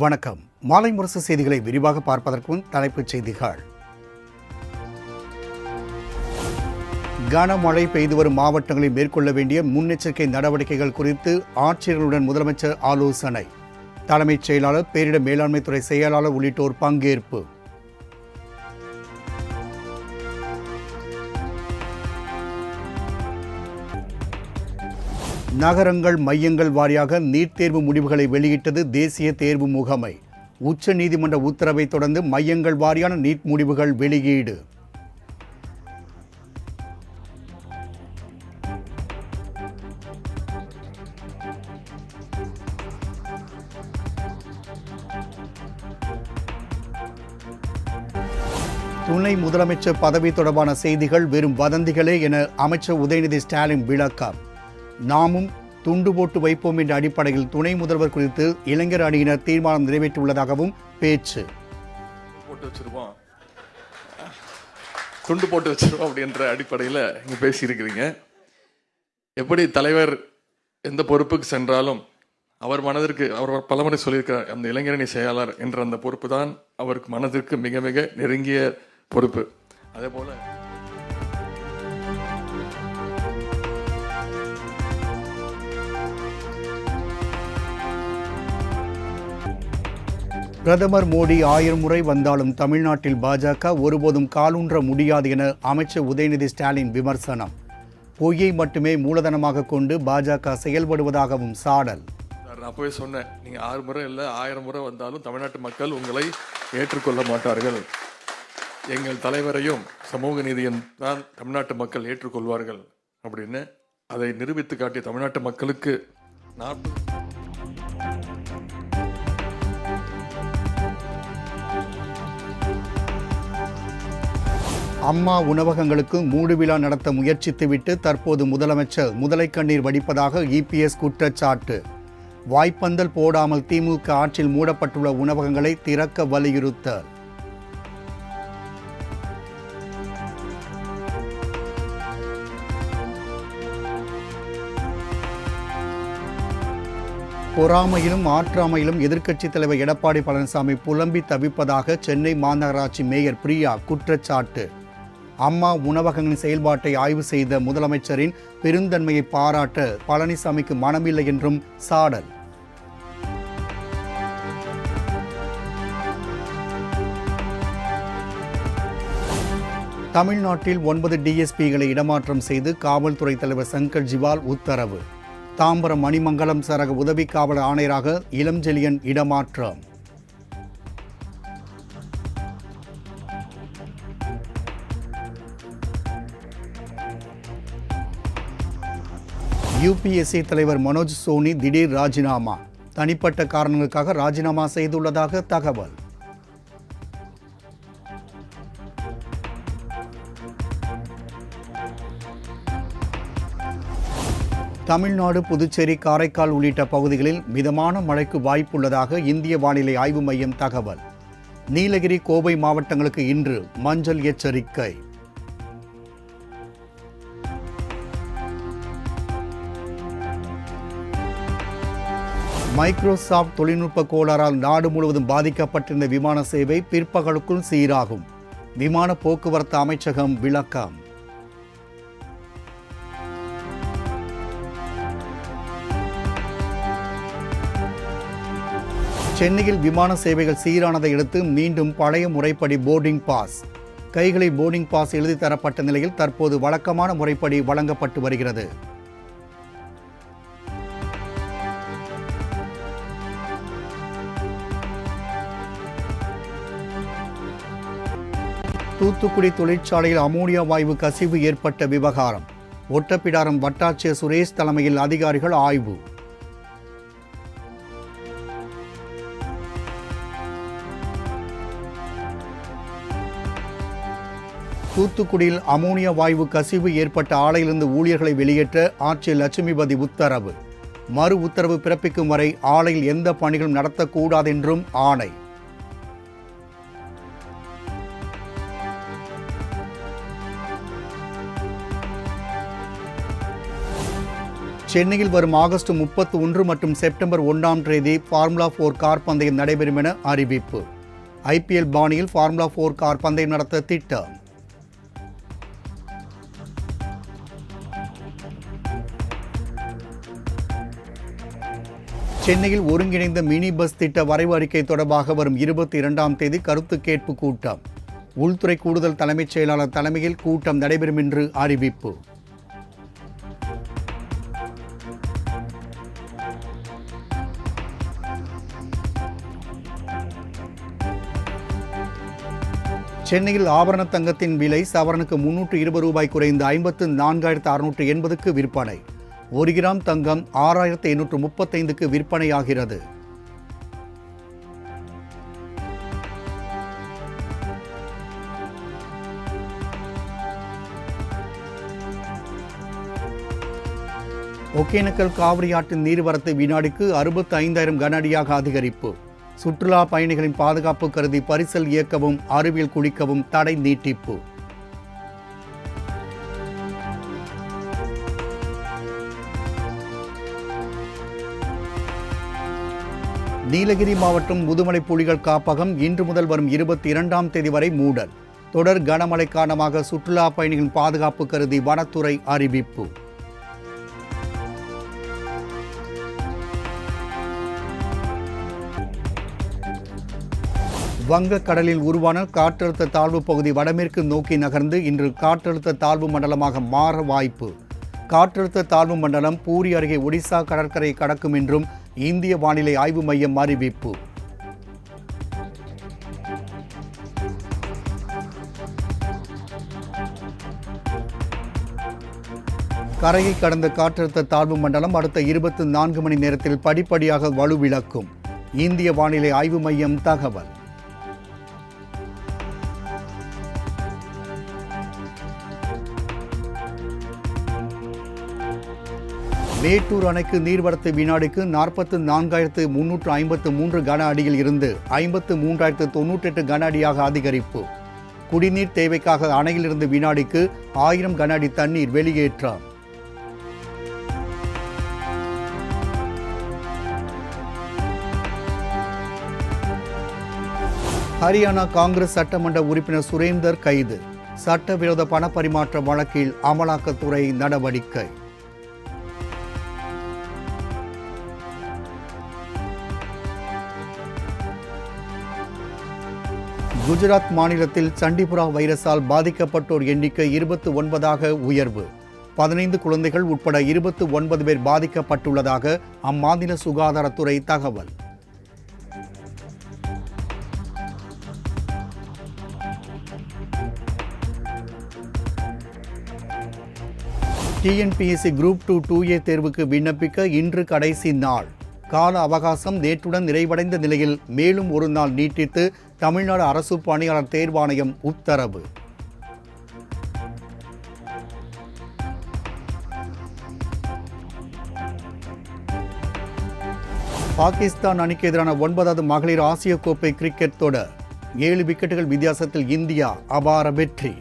வணக்கம். மாலை முரசு செய்திகளை விரிவாக பார்ப்பதற்கு முன் தலைப்புச் செய்திகள். கனமழை பெய்து வரும் மாவட்டங்களில் மேற்கொள்ள வேண்டிய முன்னெச்சரிக்கை நடவடிக்கைகள் குறித்து ஆட்சியர்களுடன் முதலமைச்சர் ஆலோசனை. தலைமைச் செயலாளர், பேரிடர் மேலாண்மைத்துறை செயலாளர் உள்ளிட்டோர் பங்கேற்பு. நகரங்கள், மையங்கள் வாரியாக நீட் தேர்வு முடிவுகளை வெளியிட்டது தேசிய தேர்வு முகமை. உச்ச நீதிமன்ற உத்தரவை தொடர்ந்து மையங்கள் வாரியான நீட் முடிவுகள் வெளியீடு. துணை முதலமைச்சர் பதவி தொடர்பான செய்திகள் வெறும் வதந்திகளே என அமைச்சர் உதயநிதி ஸ்டாலின் விளக்கம். நாமும் துண்டு போட்டு வைப்போம் என்ற அடிப்படையில் துணை முதல்வர் குறித்து இளைஞர் அணியினர் தீர்மானம் நிறைவேற்றியுள்ளதாகவும் பேச்சு. துண்டு போட்டு வச்சிருவோம் அப்படின்ற அடிப்படையில் இங்கே பேசியிருக்கிறீங்க. எப்படி தலைவர் எந்த பொறுப்புக்கு சென்றாலும் அவர் மனதிற்கு, அவர் பலமுறை சொல்லியிருக்கிறார், அந்த இளைஞரணி செயலாளர் என்ற அந்த பொறுப்பு தான் அவருக்கு மனதிற்கு மிக மிக நெருங்கிய பொறுப்பு. அதே போல பிரதமர் மோடி 1000 முறை வந்தாலும் தமிழ்நாட்டில் பாஜக ஒருபோதும் காலூன்ற முடியாது என அமைச்சர் உதயநிதி ஸ்டாலின் விமர்சனம். பொய்யை மட்டுமே மூலதனமாக கொண்டு பாஜக செயல்படுவதாகவும் சாடல். நான் அப்பவே சொன்னேன், நீங்கள் 6 முறை இல்லை 1000 முறை வந்தாலும் தமிழ்நாட்டு மக்கள் உங்களை ஏற்றுக்கொள்ள மாட்டார்கள். எங்கள் தலைவரையும் சமூக நீதியின் தான் தமிழ்நாட்டு மக்கள் ஏற்றுக்கொள்வார்கள் அப்படின்னு அதை நிரூபித்து காட்டிய தமிழ்நாட்டு மக்களுக்கு அம்மா உணவகங்களுக்கு மூடு விழா நடத்த முயற்சித்துவிட்டு தற்போது முதலமைச்சர் முதலை கண்ணீர் வடிப்பதாக இபிஎஸ் குற்றச்சாட்டு. வாய்ப்பந்தல் போடாமல் திமுக ஆட்சியில் மூடப்பட்டுள்ள உணவகங்களை திறக்க வலியுறுத்தல். பொறாமையிலும் ஆற்றாமையிலும் எதிர்க்கட்சித் தலைவர் எடப்பாடி பழனிசாமி புலம்பி தவிப்பதாக சென்னை மாநகராட்சி மேயர் பிரியா குற்றச்சாட்டு. அம்மா உணவகங்களின் செயல்பாட்டை ஆய்வு செய்த முதலமைச்சரின் பெருந்தன்மையை பாராட்ட பழனிசாமிக்கு மனமில்லை என்றும் சாடல். தமிழ்நாட்டில் 9 டிஎஸ்பிகளை இடமாற்றம் செய்து காவல்துறை தலைவர் சங்கர் ஜிவால் உத்தரவு. தாம்பரம் மணிமங்கலம் சரக உதவி காவலர் ஆணையராக இளஞ்செழியன் இடமாற்றம். யுபிஎஸ்சி தலைவர் மனோஜ் சோனி திடீர் ராஜினாமா. தனிப்பட்ட காரணங்களுக்காக ராஜினாமா செய்துள்ளதாக தகவல். தமிழ்நாடு, புதுச்சேரி, காரைக்கால் உள்ளிட்ட பகுதிகளில் மிதமான மழைக்கு வாய்ப்புள்ளதாக இந்திய வானிலை ஆய்வு மையம் தகவல். நீலகிரி, கோவை மாவட்டங்களுக்கு இன்று மஞ்சள் எச்சரிக்கை. மைக்ரோசாப்ட் தொழில்நுட்ப கோளாறால் நாடு முழுவதும் பாதிக்கப்பட்டிருந்த விமான சேவை பிற்பகலுக்குள் சீராகும். விமான போக்குவரத்து அமைச்சகம் விளக்கம். சென்னையில் விமான சேவைகள் சீரானதை அடுத்து மீண்டும் பழைய முறைப்படி போர்டிங் பாஸ். கைகளில் போர்டிங் பாஸ் எழுதி தரப்பட்ட நிலையில் தற்போது வழக்கமான முறைப்படி வழங்கப்பட்டு வருகிறது. தூத்துக்குடி தொழிற்சாலையில் அமோனியா வாயு கசிவு ஏற்பட்ட விவகாரம். ஒட்டப்பிடாரம் வட்டாட்சியர் சுரேஷ் தலைமையில் அதிகாரிகள் ஆய்வு. தூத்துக்குடியில் அமோனியா வாயு கசிவு ஏற்பட்ட ஆலையிலிருந்து ஊழியர்களை வெளியேற்ற ஆட்சியர் லட்சுமிபதி உத்தரவு. மறு உத்தரவு பிறப்பிக்கும் வரை ஆலையில் எந்த பணிகளும் நடத்தக்கூடாது என்றும் ஆணை. சென்னையில் வரும் ஆகஸ்ட் 31 மற்றும் செப்டம்பர் 1ஆம் தேதி ஃபார்முலா 4 கார் பந்தயம் நடைபெறும் என அறிவிப்பு. IPL பாணியில் ஃபார்முலா 4 கார் பந்தயம் நடத்த திட்டம். சென்னையில் ஒருங்கிணைந்த மினி பஸ் திட்ட வரைவு அறிக்கை தொடர்பாக வரும் 22ஆம் தேதி கருத்து கேட்பு கூட்டம். உள்துறை கூடுதல் தலைமைச் செயலாளர் தலைமையில் கூட்டம் நடைபெறும் என்று அறிவிப்பு. சென்னையில் ஆபரண தங்கத்தின் விலை சவரனுக்கு 320 ரூபாய் குறைந்து 54,680க்கு விற்பனை. 1 கிராம் தங்கம் 6,835க்கு விற்பனையாகிறது. ஒகேனக்கல் காவிரி ஆற்றின் நீர்வரத்து வினாடிக்கு 65,000 கன அடியாக அதிகரிப்பு. சுற்றுலா பயணிகளின் பாதுகாப்பு கருதி பரிசல் இயக்கவும் அருவியில் குளிக்கவும் தடை நீட்டிப்பு. நீலகிரி மாவட்டம் முதுமலை புலிகள் காப்பகம் இன்று முதல் வரும் 22ஆம் தேதி வரை மூடல். தொடர் கனமழை காரணமாக சுற்றுலா பயணிகளின் பாதுகாப்பு கருதி வனத்துறை அறிவிப்பு. வங்கக்கடலில் உருவான காற்றழுத்த தாழ்வு பகுதி வடமேற்கு நோக்கி நகர்ந்து இன்று காற்றழுத்த தாழ்வு மண்டலமாக மாற வாய்ப்பு. காற்றழுத்த தாழ்வு மண்டலம் பூரி அருகே ஒடிசா கடற்கரை கடக்கும் என்றும் இந்திய வானிலை ஆய்வு மையம் அறிவிப்பு. கரையை கடந்த காற்றழுத்த தாழ்வு மண்டலம் அடுத்த 24 மணி நேரத்தில் படிப்படியாக வலுவிழக்கும். இந்திய வானிலை ஆய்வு மையம் தகவல். மேட்டூர் அணைக்கு நீர்வரத்து வினாடிக்கு 44,353 கன அடியில் இருந்து 53,098 கன அடியாக அதிகரிப்பு. குடிநீர் தேவைக்காக அணையிலிருந்து வினாடிக்கு 1000 கன அடி தண்ணீர் வெளியேற்றம். ஹரியானா காங்கிரஸ் சட்டமன்ற உறுப்பினர் சுரேந்தர் கைது. சட்டவிரோத பண பரிமாற்ற வழக்கில் அமலாக்கத்துறை நடவடிக்கை. குஜராத் மாநிலத்தில் சண்டிபுரா வைரஸால் பாதிக்கப்பட்டோர் எண்ணிக்கை 29ஆக உயர்வு. 15 குழந்தைகள் உட்பட 29 பேர் பாதிக்கப்பட்டுள்ளதாக அம்மாநில சுகாதாரத்துறை தகவல். TNPSC குரூப் 2 2A தேர்வுக்கு விண்ணப்பிக்க இன்று கடைசி நாள். கால அவகாசம் நேற்றுடன் நிறைவடைந்த நிலையில் மேலும் ஒரு நாள் நீட்டித்து தமிழ்நாடு அரசு பணியாளர் தேர்வாணையம் உத்தரவு. பாகிஸ்தான் அணிக்கு எதிரான 9வது மகளிர் ஆசிய கோப்பை கிரிக்கெட் தொடர் 7 விக்கெட்டுகள் வித்தியாசத்தில் இந்தியா அபார வெற்றி.